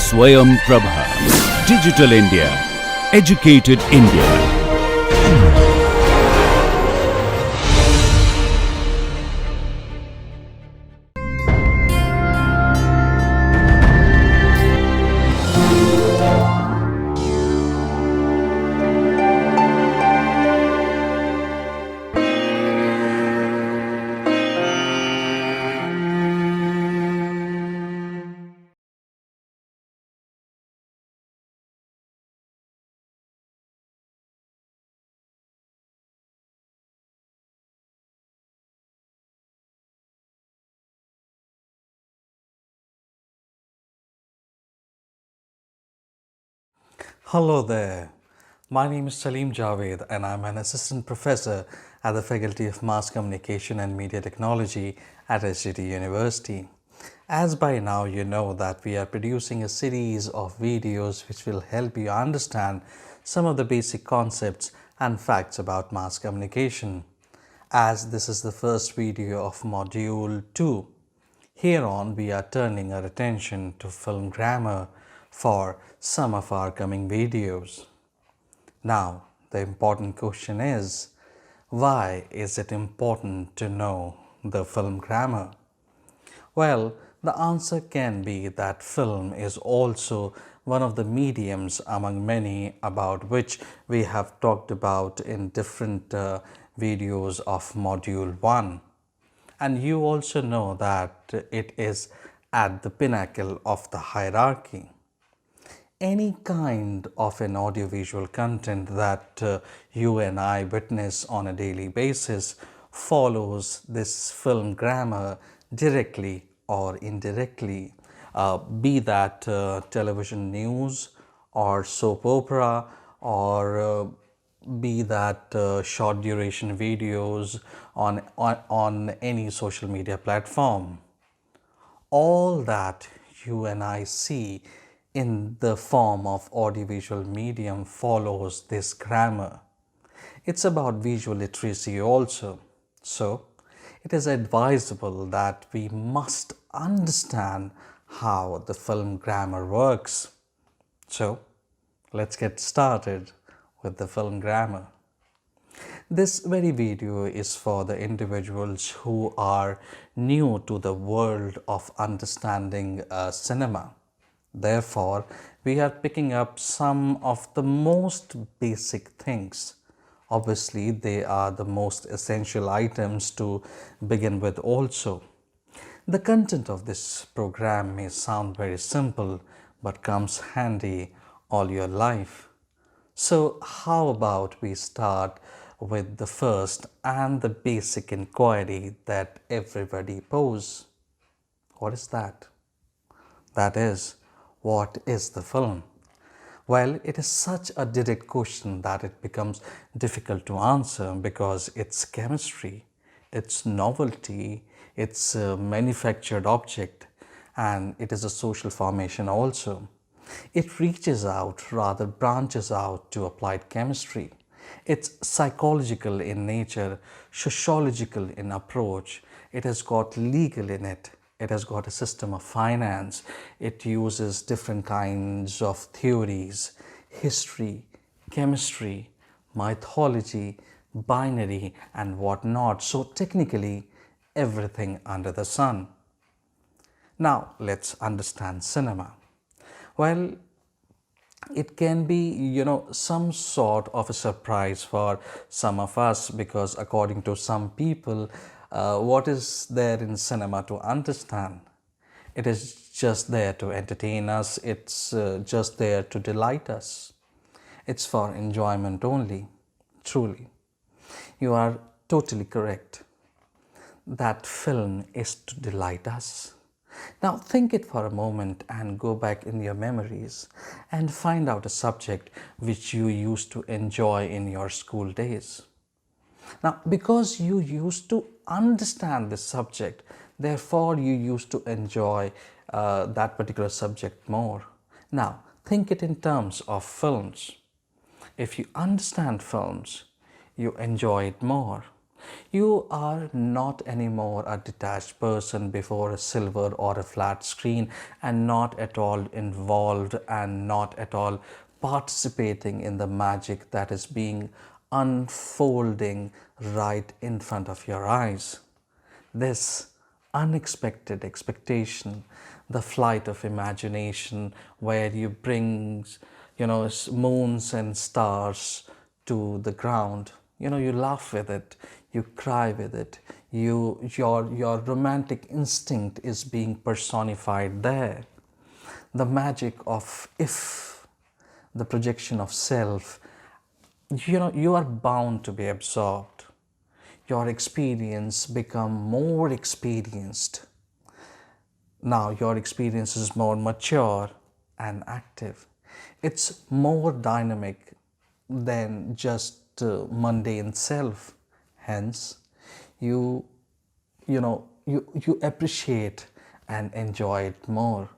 Swayam Prabha. Digital India. Educated India. Hello there. My name is Salim Javed and I'm an assistant professor at the Faculty of Mass Communication and Media Technology at SGT University. As by now you know that we are producing a series of videos which will help you understand some of the basic concepts and facts about mass communication. As this is the first video of Module 2, here on we are turning our attention to film grammar for some of our coming videos. Now, the important question is, why is it important to know the film grammar? Well, the answer can be that film is also one of the mediums among many about which we have talked about in different videos of Module 1. And you also know that it is at the pinnacle of the hierarchy. Any kind of an audiovisual content that you and I witness on a daily basis follows this film grammar directly or indirectly, be that television news or soap opera or be that short duration videos on any social media platform. All that you and I see in the form of audiovisual medium follows this grammar. It's about visual literacy also. So, it is advisable that we must understand how the film grammar works. So, let's get started with the film grammar. This very video is for the individuals who are new to the world of understanding cinema. Therefore, we are picking up some of the most basic things. Obviously, they are the most essential items to begin with also. The content of this program may sound very simple, but comes handy all your life. So how about we start with the first and the basic inquiry that everybody poses? What is that? That is, what is the film? Well, it is such a direct question that it becomes difficult to answer because it's chemistry, it's novelty, it's a manufactured object, and it is a social formation also. It reaches out, rather branches out to applied chemistry. It's psychological in nature, sociological in approach. It has got legal in it. It has got a system of finance. It uses different kinds of theories, history, chemistry, mythology, binary, and whatnot. So technically, everything under the sun. Now, let's understand cinema. Well, it can be, some sort of a surprise for some of us because according to some people, what is there in cinema to understand? It is just there to entertain us. It's just there to delight us. It's for enjoyment only. Truly. You are totally correct. That film is to delight us. Now think it for a moment and go back in your memories and find out a subject which you used to enjoy in your school days. Now, because you used to understand this subject, therefore you used to enjoy that particular subject more. Now, think it in terms of films. If you understand films, you enjoy it more. You are not anymore a detached person before a silver or a flat screen, and not at all involved and not at all participating in the magic that is being unfolding right in front of your eyes. This unexpected expectation, the flight of imagination, where you bring, moons and stars to the ground. You laugh with it, you cry with it, your romantic instinct is being personified there. The magic of if, the projection of self, you are bound to be absorbed. Your experience become more experienced. Now your experience is more mature and active. It's more dynamic than just mundane self. Hence, you you appreciate and enjoy it more.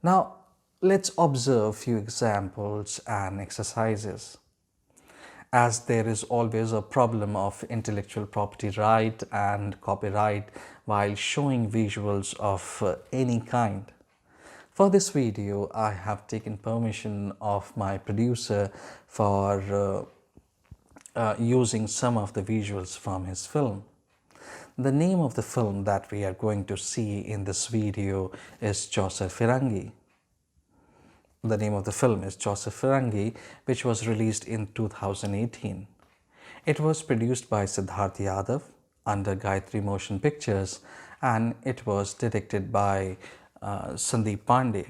Now, let's observe few examples and exercises. As there is always a problem of intellectual property right and copyright while showing visuals of any kind. For this video, I have taken permission of my producer for using some of the visuals from his film. The name of the film that we are going to see in this video is Joseph Firangi. The name of the film is Joseph Firangi, which was released in 2018. It was produced by Siddharth Yadav under Gayatri Motion Pictures, and it was directed by Sandeep Pandey.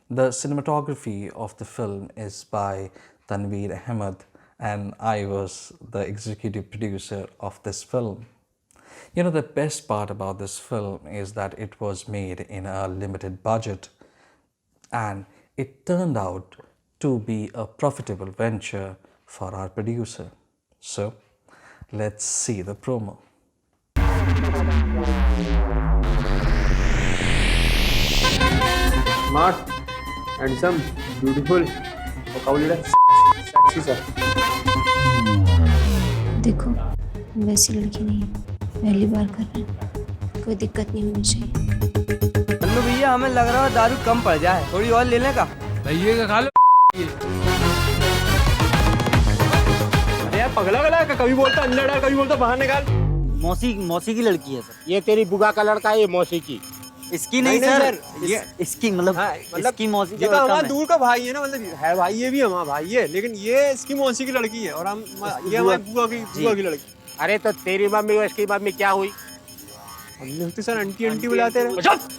The cinematography of the film is by Tanveer Ahmed, and I was the executive producer of this film. The best part about this film is that it was made in a limited budget, and it turned out to be a profitable venture for our producer. So, let's see the promo. Smart, handsome, beautiful, vocabulary, sexy sir. देखो वैसी लड़की नहीं है, पहली बार कर रहे हैं, कोई दिक्कत नहीं होनी चाहिए। चलो भैया, हमें लग रहा है दारू कम पड़ जाए, थोड़ी और लेने का। भैया का खा लो। अरे यार पगला गला का, कभी बोलता अंदर डाल, कभी बोलता बाहर निकाल। मौसी की लड़की है सर। ये तेरी बुआ का लड़का है, ये मौसी की। इसकी नहीं सर, इसकी मतलब इसकी मौसी ये तो हमारा दूर का भाई है ना, मतलब है भाई, ये भी हमारा भाई है, लेकिन ये इसकी मौसी की लड़की है और हम ये हमारी बुआ की लड़की। अरे तो तेरी मम्मी और इसकी मम्मी क्या हुई? हमने होती सर आंटी आंटी बुलाते रहे।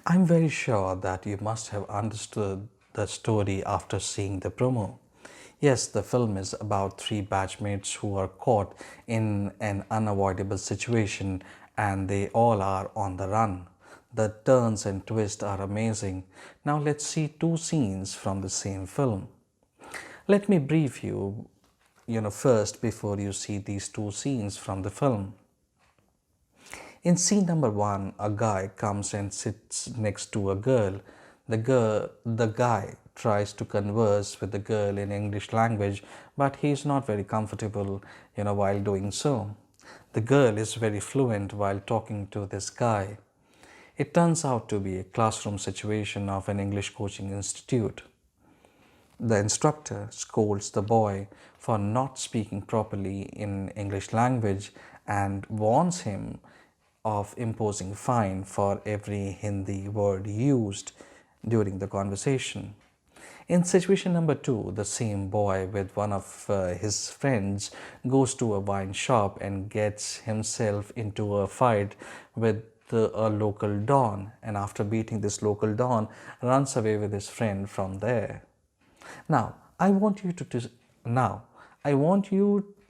I'm very sure that you must have understood the story after seeing the promo. Yes, the film is about three batchmates who are caught in an unavoidable situation and they all are on the run. The turns and twists are amazing. Now let's see two scenes from the same film. Let me brief you, first before you see these two scenes from the film. In scene number 1, a guy comes and sits next to a girl. The guy tries to converse with the girl in English language, but he is not very comfortable, while doing so. The girl is very fluent while talking to this guy. It turns out to be a classroom situation of an English coaching institute. The instructor scolds the boy for not speaking properly in English language and warns him of imposing fine for every Hindi word used during the conversation. In situation number 2, the same boy with one of his friends goes to a wine shop and gets himself into a fight with a local don, and after beating this local don, runs away with his friend from there. Now, I want you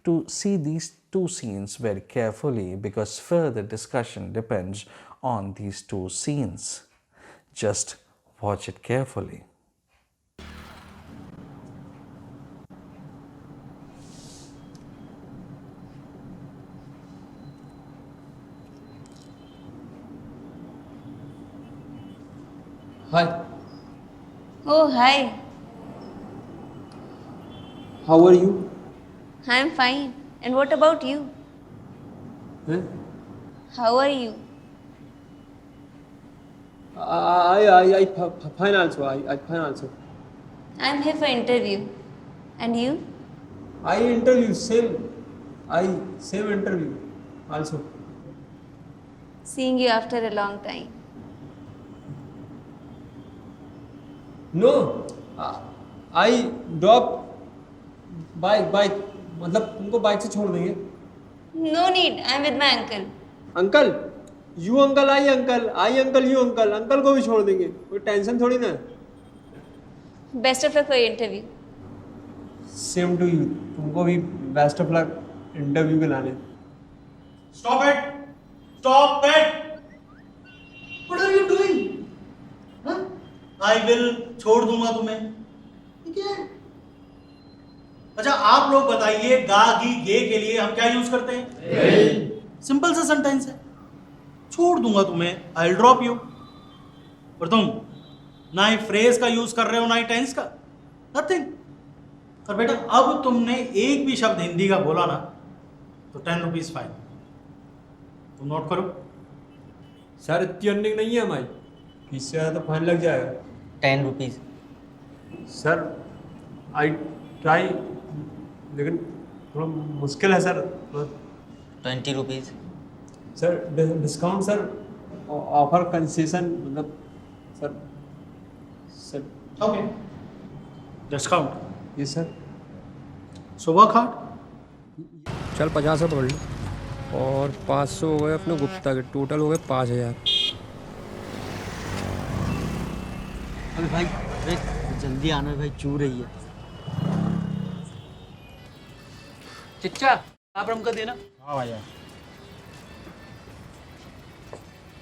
to see these two scenes very carefully because further discussion depends on these two scenes. Just watch it carefully. Hi. Oh, hi. How are you? I'm fine. And what about you? Huh? How are you? I fine also. I fine also. I'm here for interview. And you? I interview same. I same interview also. Seeing you after a long time. No. I drop bike मतलब तुमको bike से छोड़ देंगे. No need. I'm with my uncle. Uncle you uncle I uncle you uncle uncle को भी छोड़ देंगे. कोई टेंशन थोड़ी ना. Best of luck for your interview. Same to you. तुमको भी बेस्ट ऑफ लक इंटरव्यू के लाने. Stop it! Stop it! What are you doing? Huh? I will छोड़ दूंगा तुम्हें. ये क्या है? अच्छा आप लोग बताइए गा गी गे के लिए हम क्या यूज करते हैं? सिंपल सा सेंटेंस है. छोड़ दूंगा तुम्हें. I'll drop you. और तुम ना ही फ्रेज का यूज कर रहे हो ना ही टेंस का. नथिंग. और बेटा अब तुमने एक भी शब्द हिंदी का बोला ना तो 10 रुपीज फाइन. तुम नोट करो. सर इतनी अर्निंग नहीं है हमारी. इससे ज़्यादा तो फाइन लग जाएगा. 10 रुपीज़. सर आई ट्राई लेकिन थोड़ा मुश्किल है sir. 20 rupees. Sir discount sir offer concession मतलब सर सर. Okay discount. ये सर सुबह खाट. चल 50 पकड़ लो और 500 हो गए अपने गुप्ता के. टोटल हो गए 5000. अबे भाई अरे जल्दी आना भाई, चू रही है. चिच्चा आप रम कर देना. हाँ भैया.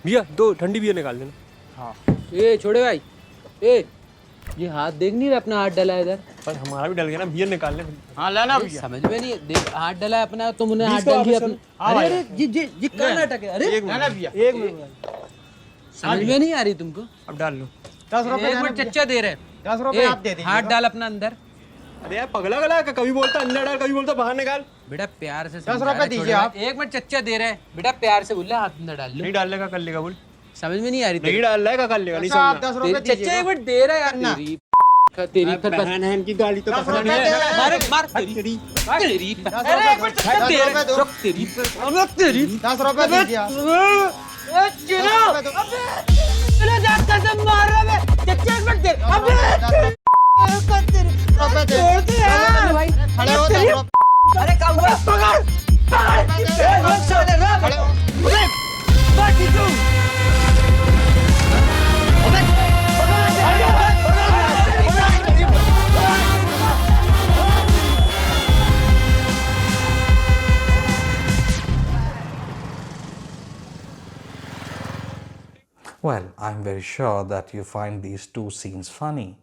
भैया 2 ठंडी बियर निकाल देना. ए छोड़े भाई. ए ये हाथ देख नहीं रहा अपना हाथ डला है इधर. पर हमारा भी डल गया ना. बियर निकालने. हाँ लेना ए, समझ में नहीं है. देख हाथ डला है अपना, तुमने हाथ डाल दिया अपना. अरे अरे जी क्या नाटक है. अरे लेना भैया. एक मिनट समझ में नहीं आ रही तुमको. अब डाल लो. 10 रुपए. एक मिनट चच्चा दे रहे. 10 रुपए आप दे दीजिए. हाथ डाल अपना अंदर. अरे यार पगला गला का. कभी बोलता अंदर डाल कभी बोलता बाहर निकाल. बेटा प्यार से 10 रुपए दीजिए आप. एक मिनट चच्चा दे रहे. बेटा प्यार से बोल रहे हाथ अंदर डाल लो. नहीं डालने का कर लेगा. बोल समझ में नहीं आ रही. नहीं डाल रहा है का कर लेगा. नहीं आप समझ. 10 रुपए चच्चा दीजिए. एक मिनट दे रहा है यार. तेरी बहन है इनकी गाली तो पकड़ नहीं है. मार मार तेरी तेरी. अरे एक मिनट चच्चा दे रहे. रुक तेरी. अरे तेरी 10 रुपए दीजिए आप. ए चिलो. अबे जान कसम मार रहा है. चच्चा एक मिनट दे. अबे छोड़ दे यार भाई. खड़े हो 10 रुपए. अरे काम कर. पकड़ Well, I'm very sure that you find these two scenes funny.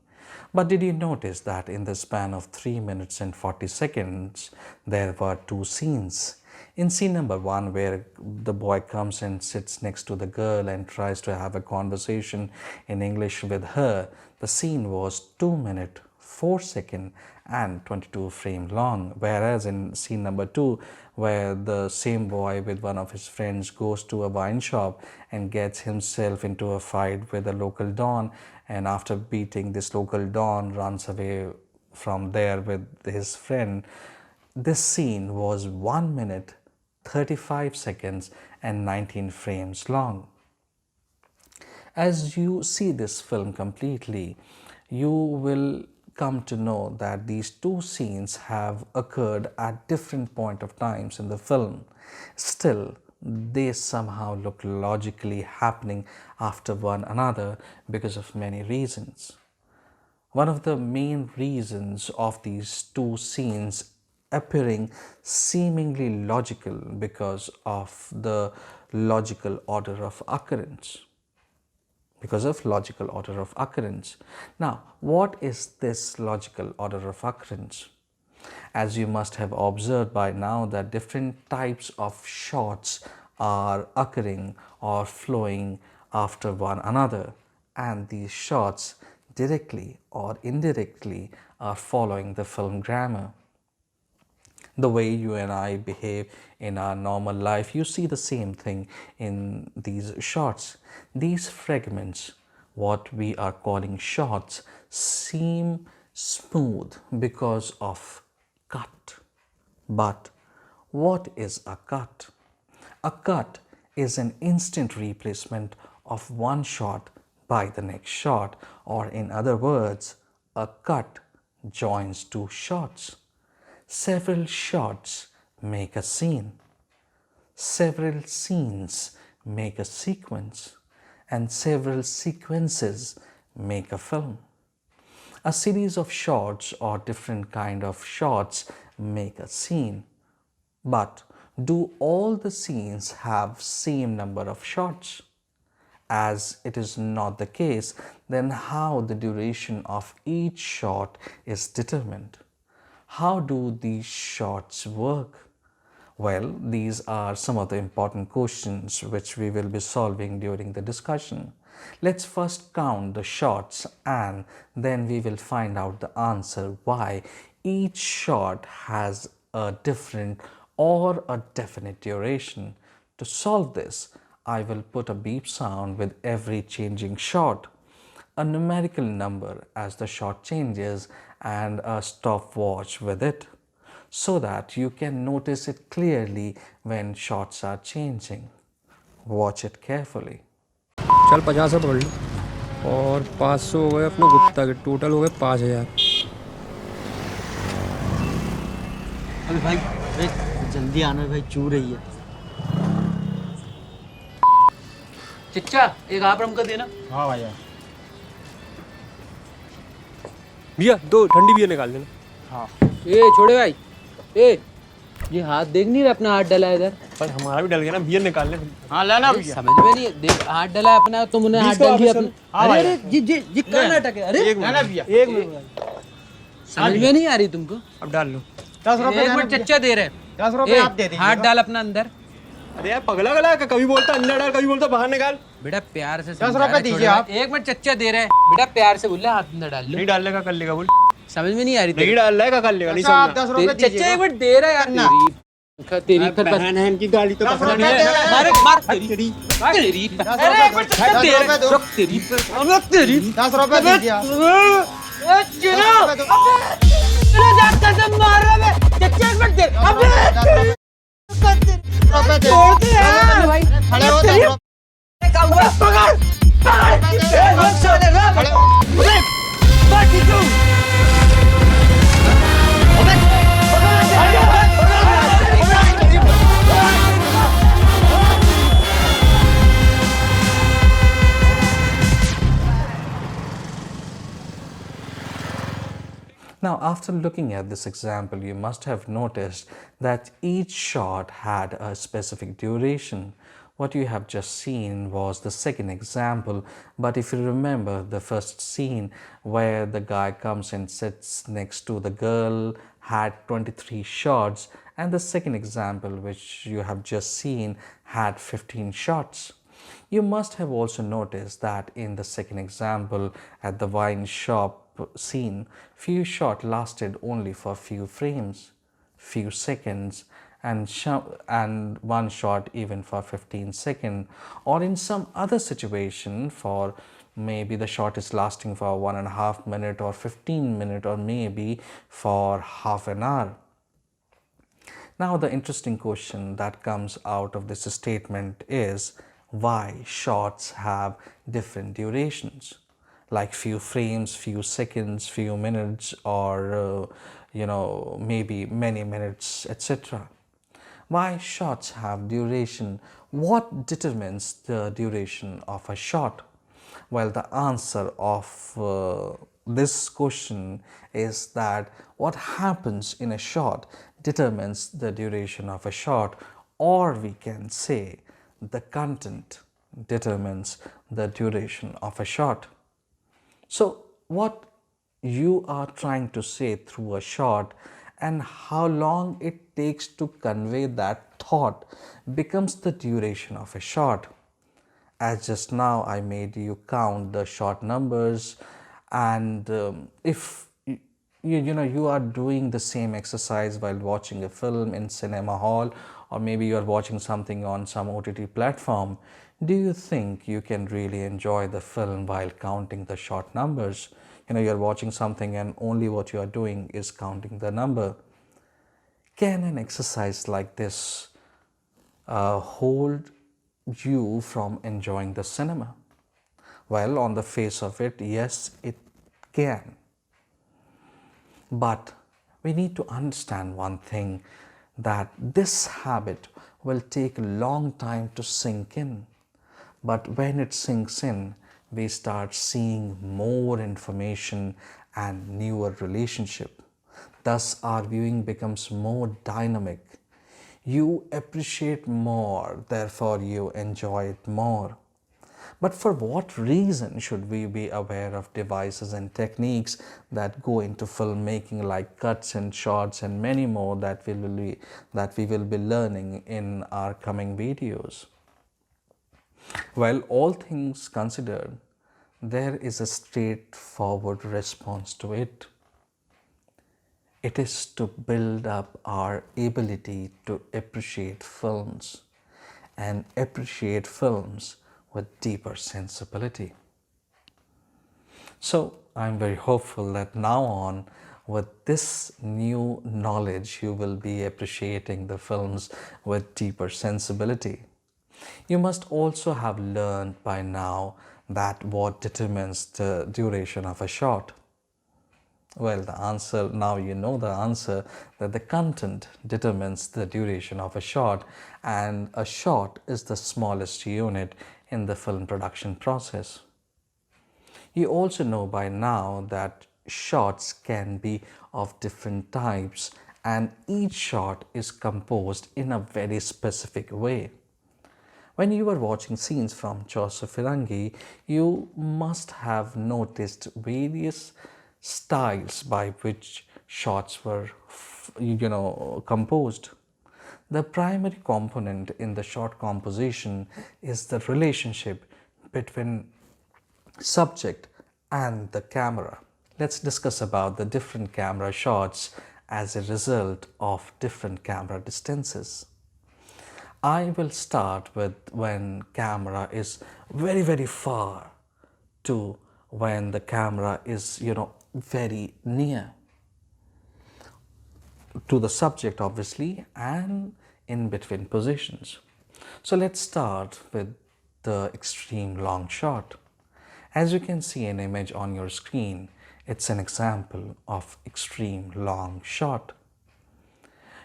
But did you notice that in the span of 3 minutes and 40 seconds, there were two scenes? In scene number 1, where the boy comes and sits next to the girl and tries to have a conversation in English with her, the scene was 2 minutes, 4 seconds and 22 frame long. Whereas in scene number 2, where the same boy with one of his friends goes to a wine shop and gets himself into a fight with a local don, and after beating this local don runs away from there with his friend. This scene was 1 minute, 35 seconds and 19 frames long. As you see this film completely, you will come to know that these two scenes have occurred at different point of times in the film. Still, they somehow look logically happening after one another because of many reasons. One of the main reasons of these two scenes appearing seemingly logical because of the logical order of occurrence. Now, what is this logical order of occurrence? As you must have observed by now that different types of shots are occurring or flowing after one another. and these shots directly or indirectly are following the film grammar. The way you and I behave in our normal life, you see the same thing in these shots. These fragments, what we are calling shots, seem smooth because of cut. But what is a cut? A cut is an instant replacement of one shot by the next shot, or in other words, a cut joins two shots. Several shots make a scene. Several scenes make a sequence, and several sequences make a film. A series of shots or different kind of shots make a scene. But do all the scenes have same number of shots? As it is not the case, then how the duration of each shot is determined? How do these shots work? Well, these are some of the important questions which we will be solving during the discussion. Let's first count the shots and then we will find out the answer why each shot has a different or a definite duration. To solve this, I will put a beep sound with every changing shot, a numerical number as the shot changes, and a stopwatch with it, so that you can notice it clearly when shots are changing. Watch it carefully. चल 50 से पकड़ लो और 500 हो गए अपने गुप्ता के, total हो गए 5000। अबे भाई जल्दी आना भाई, चू रही है। चिच्चा एक आप रम कर देना। हाँ भैया। भैया 2 ठंडी बियर निकाल देना। हाँ। ए छोड़े भाई, ए ये हाथ देख नहीं रहा, अपना हाथ डला है इधर। पर हमारा भी डल गया ना, बियर निकाल ले। हाँ लाना भैया। समझ में नहीं, देख हाथ डला है अपना, तुमने हाथ डाल दिया अपना। अरे अरे जी जी जी क्या नाटक है? अरे लाना भैया, एक मिनट। समझ में नहीं आ रही तुमको? अब डाल लो। 10 रुपए। एक मिनट चच्चा दे रहे। 10 रुपए आप दे दे। हाथ डाल अपना अंदर। अरे यार पगला गला है, कभी बोलता अंदर डाल, कभी बोलता बाहर निकाल। बेटा प्यार से 10 रुपए दीजिए आप। एक मिनट चच्चा दे रहे। बेटा प्यार से बोल रहा, हाथ अंदर डाल लो। नहीं डालने का कर लेगा बोल। समझ में नहीं आ रही? नहीं डालने का कर लेगा, नहीं समझ। 10 रुपए चच्चा एक मिनट दे रहा यार। तेरी बहन है इनकी गाली तो पकड़ नहीं है। मार मार तेरी तेरी। अरे एक मिनट चच्चा दे रहा। रुक तेरी तेरी 10 रुपए दीजिए आप। ए चिनो चिनो जान कसम मार रहा मैं। चच्चा एक मिनट दे। अबे छोड़ दे यार भाई, खड़े हो। 10 रुपए का हुआ, पकड़ पकड़। ए मत छोड़ रे, खड़े हो। अबे बाकी तू। अबे Now, after looking at this example, you must have noticed that each shot had a specific duration. What you have just seen was the second example, but if you remember the first scene where the guy comes and sits next to the girl had 23 shots, and the second example which you have just seen had 15 shots. You must have also noticed that in the second example at the wine shop scene, few shots lasted only for few frames, few seconds, and one shot even for 15 seconds, or in some other situation for maybe the shot is lasting for 1.5 minutes or 15 minutes or maybe for half an hour. Now the interesting question that comes out of this statement is why shots have different durations, like few frames, few seconds, few minutes, or maybe many minutes, etc. Why shots have duration? What determines the duration of a shot? Well, the answer of this question is that what happens in a shot determines the duration of a shot, or we can say the content determines the duration of a shot. So what you are trying to say through a shot and how long it takes to convey that thought becomes the duration of a shot. As just now I made you count the short numbers, and if you are doing the same exercise while watching a film in cinema hall, or maybe you are watching something on some OTT platform, do you think you can really enjoy the film while counting the short numbers? You're watching something and only what you are doing is counting the number. Can an exercise like this hold you from enjoying the cinema? Well, on the face of it, yes, it can. But we need to understand one thing, that this habit will take a long time to sink in. But when it sinks in, we start seeing more information and newer relationship. Thus, our viewing becomes more dynamic. You appreciate more, therefore you enjoy it more. But for what reason should we be aware of devices and techniques that go into filmmaking, like cuts and shots and many more that we will be learning in our coming videos? Well, all things considered, there is a straightforward response to it. It is to build up our ability to appreciate films, and appreciate films with deeper sensibility. So I'm very hopeful that now on, with this new knowledge, you will be appreciating the films with deeper sensibility. You must also have learned by now that what determines the duration of a shot. Well, the answer, now you know the answer, that the content determines the duration of a shot, and a shot is the smallest unit in the film production process. You also know by now that shots can be of different types, and each shot is composed in a very specific way. When you were watching scenes from Joseph Firangi, you must have noticed various styles by which shots were composed. The primary component in the shot composition is the relationship between subject and the camera. Let's discuss about the different camera shots as a result of different camera distances. I will start with when camera is very, very far to when the camera is, very near to the subject, obviously, and in between positions. So let's start with the extreme long shot. As you can see an image on your screen, it's an example of extreme long shot.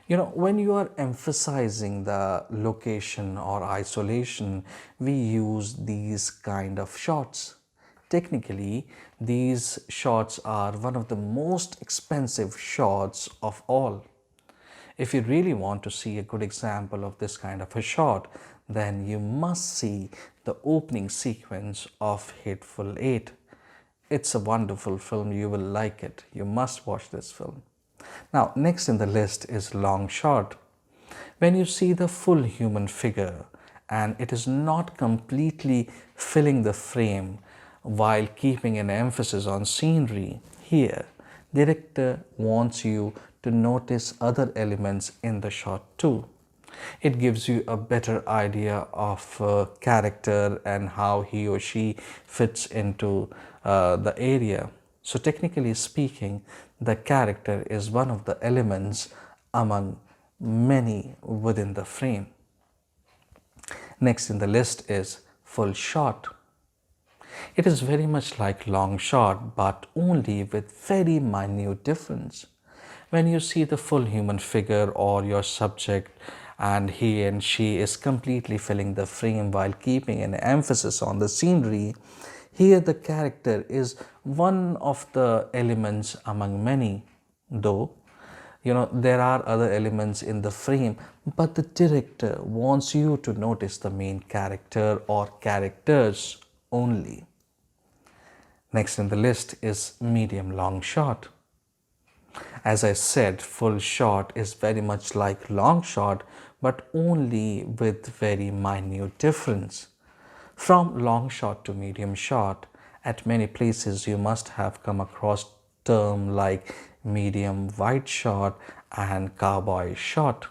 When you are emphasizing the location or isolation, we use these kind of shots. Technically, these shots are one of the most expensive shots of all. If you really want to see a good example of this kind of a shot, then you must see the opening sequence of Hateful Eight. It's a wonderful film, you will like it. You must watch this film. Now, next in the list is long shot. When you see the full human figure and it is not completely filling the frame while keeping an emphasis on scenery, here, director wants you to notice other elements in the shot too. It gives you a better idea of character and how he or she fits into the area. So technically speaking, the character is one of the elements among many within the frame. Next in the list is full shot. It is very much like long shot, but only with very minute difference. When you see the full human figure or your subject and he and she is completely filling the frame while keeping an emphasis on the scenery, here the character is one of the elements among many, though there are other elements in the frame, but the director wants you to notice the main character or characters only. Next in the list is medium long shot. As I said, full shot is very much like long shot, but only with very minute difference. From long shot to medium shot, at many places you must have come across terms like medium wide shot and cowboy shot.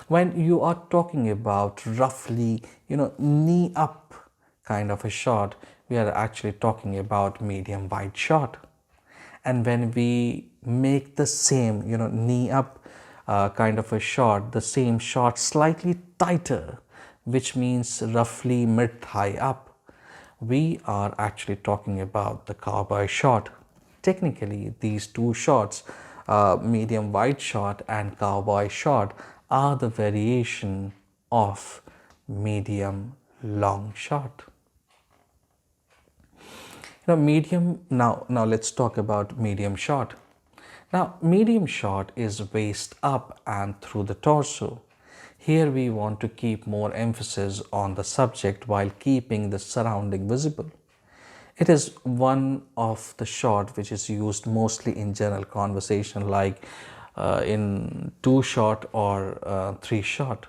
When you are talking about roughly, knee up kind of a shot, we are actually talking about medium wide shot. And when we make the same, knee up kind of a shot, the same shot slightly tighter, which means roughly mid thigh up, we are actually talking about the cowboy shot. Technically, these two shots, medium wide shot and cowboy shot, are the variation of medium long shot. Now let's talk about medium shot. Now, medium shot is waist up and through the torso. Here we want to keep more emphasis on the subject while keeping the surrounding visible. It is one of the shot which is used mostly in general conversation, like in 2-shot or 3-shot.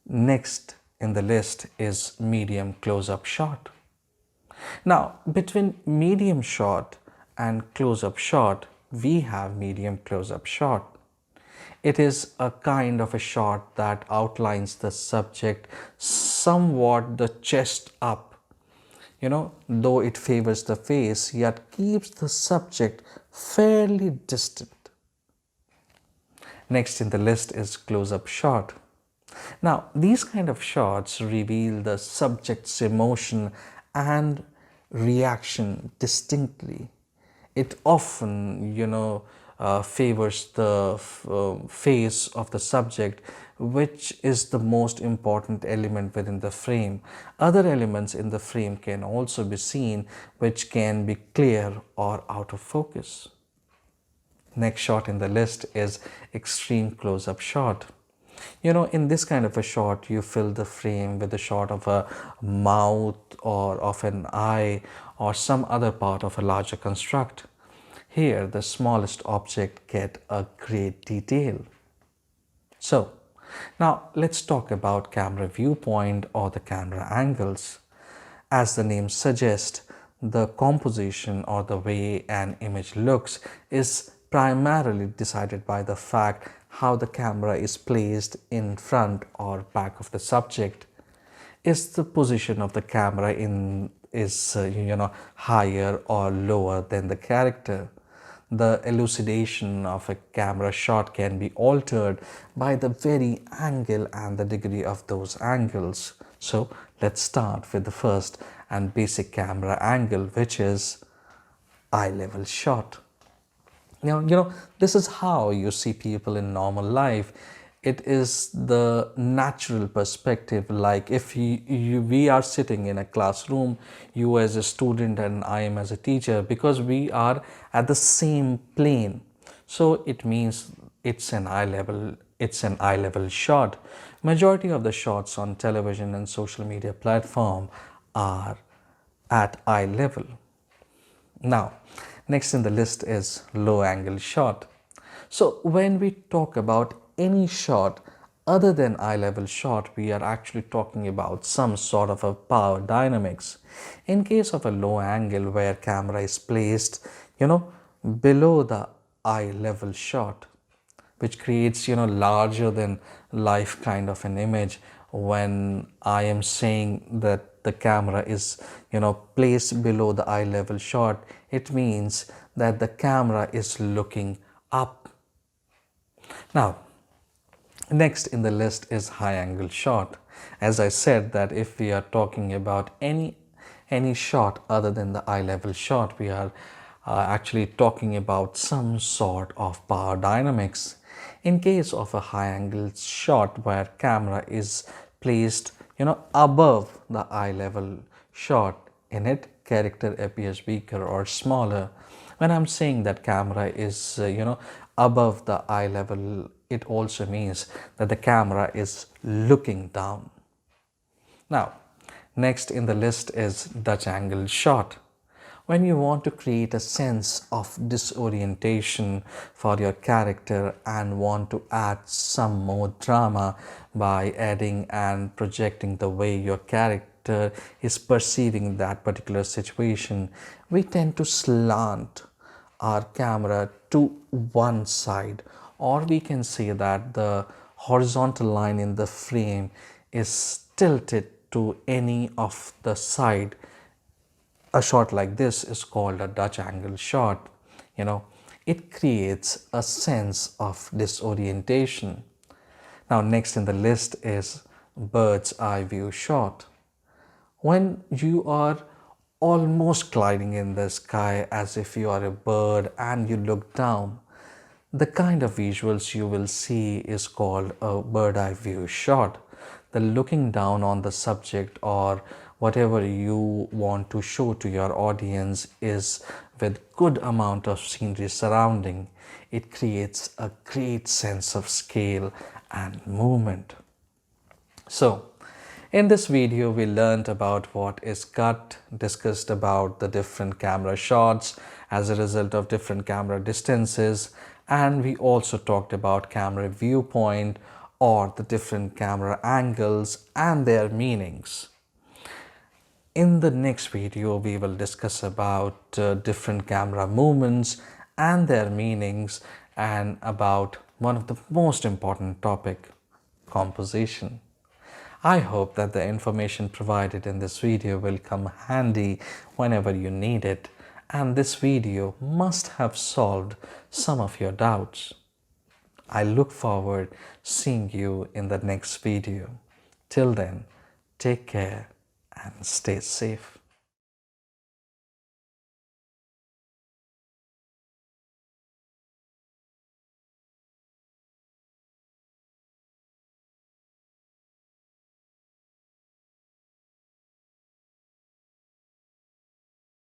Next in the list is medium close-up shot. Now, between medium shot and close-up shot, we have medium close-up shot. It is a kind of a shot that outlines the subject somewhat the chest up, though it favors the face, yet keeps the subject fairly distant. Next in the list is close-up shot. Now, these kind of shots reveal the subject's emotion and reaction distinctly. It often, favors the face of the subject, which is the most important element within the frame. Other elements in the frame can also be seen, which can be clear or out of focus. Next shot in the list is extreme close-up shot. In this kind of a shot, you fill the frame with a shot of a mouth or of an eye or some other part of a larger construct. Here, the smallest object get a great detail. So, now let's talk about camera viewpoint or the camera angles. As the name suggests, the composition or the way an image looks is primarily decided by the fact how the camera is placed in front or back of the subject. Is the position of the camera higher or lower than the character? The elucidation of a camera shot can be altered by the very angle and the degree of those angles. So let's start with the first and basic camera angle, which is eye level shot. Now, this is how you see people in normal life. It is the natural perspective, like if we are sitting in a classroom, you as a student and I am as a teacher, because we are at the same plane. So it means it's an eye level shot. Majority of the shots on television and social media platform are at eye level. Now, next in the list is low angle shot. So when we talk about any shot other than eye level shot, we are actually talking about some sort of a power dynamics. In case of a low angle where camera is placed, below the eye level shot, which creates, larger than life kind of an image. When I am saying that the camera is, placed below the eye level shot, it means that the camera is looking up. Now, next in the list is high angle shot. As I said, that if we are talking about any shot other than the eye level shot, we are actually talking about some sort of power dynamics. In case of a high angle shot where camera is placed, above the eye level shot, in it character appears weaker or smaller. When I'm saying that camera is, above the eye level, it also means that the camera is looking down. Now, next in the list is Dutch angle shot. When you want to create a sense of disorientation for your character and want to add some more drama by adding and projecting the way your character is perceiving that particular situation, we tend to slant our camera to one side, or we can say that the horizontal line in the frame is tilted to any of the side. A shot like this is called a Dutch angle shot. It creates a sense of disorientation. Now next in the list is bird's eye view shot. When you are almost gliding in the sky as if you are a bird and you look down, the kind of visuals you will see is called a bird eye view shot. The looking down on the subject or whatever you want to show to your audience is with good amount of scenery surrounding. It creates a great sense of scale and movement. So, in this video, we learned about what is cut, discussed about the different camera shots as a result of different camera distances, and we also talked about camera viewpoint or the different camera angles and their meanings. In the next video, we will discuss about different camera movements and their meanings and about one of the most important topic, composition. I hope that the information provided in this video will come handy whenever you need it, and this video must have solved some of your doubts. I look forward seeing you in the next video. Till then, take care and stay safe.